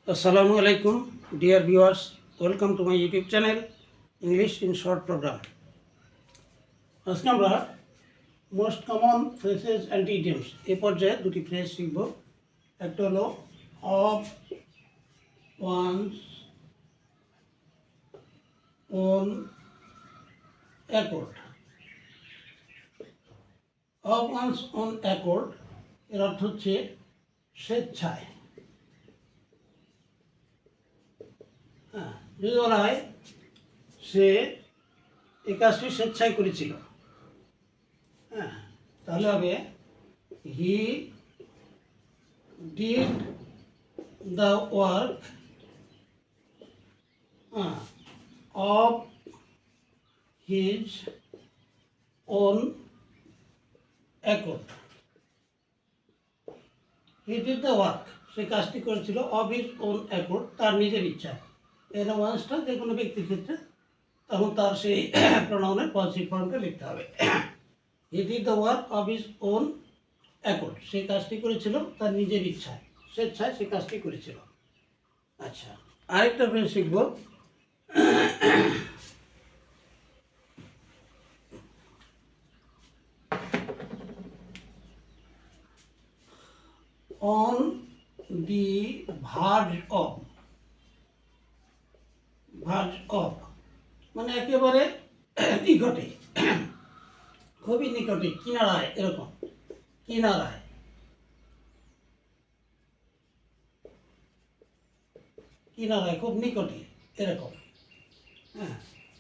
Assalamu alaikum, dear viewers. Welcome to my YouTube channel, English in Short Program. আজকে আমরা most common phrases and idioms এই পর্যায়ে দুটি phrase শিখব। একটা হলো of one's own accord. Of one's own accord এর অর্থ হচ্ছে স্বেচ্ছায়। যদি বলা হয় সে এই কাজটি স্বেচ্ছায় করেছিল, তাহলে হবে he did the work of his own accord. He did the work, সে কাজটি করেছিল অফ হিজ ওন অ্যাকর্ড, তার নিজের ইচ্ছায়। এর ওয়ান্সটা যে কোনো ব্যক্তির ক্ষেত্রে তখন তার সেই প্রোনাউনের পজিটিভ ফর্মটা লিখতে হবে। He did the work of his own accord, সে কাজটি করেছিল তার নিজের ইচ্ছায়, স্বেচ্ছায় সে কাজটি করেছিল। আচ্ছা, আরেকটা ফ্রেজ শিখব। On the verge of. Verge of মানে একেবারে নিকটে, খুবই নিকটে, কিনারায়, এরকম কিনারায়। কিনারায়, খুব নিকটে, এরকম।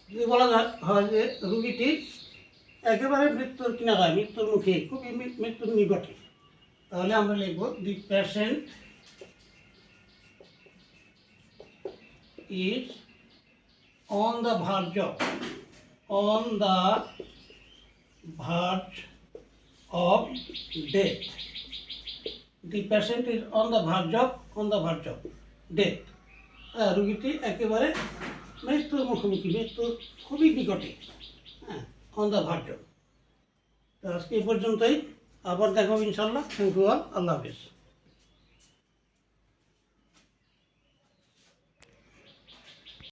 যদি বলা হয় যে রুগীটি একেবারে মৃত্যুর কিনারায়, মৃত্যুর মুখে, খুবই মৃত্যুর নিকটে, তাহলে আমরা লিখব দি patient is on the verge of, on the verge of death. The patient is on the verge of death. রোগীটি একেবারে মৃত্যুর মুখোমুখি, মৃত্যুর খুবই নিকটে, on the verge of। তো আজকে এই পর্যন্তই, আবার দেখা হবে ইনশাল্লাহ। থ্যাংক ইউ অল, আল্লাহ হাফিজ।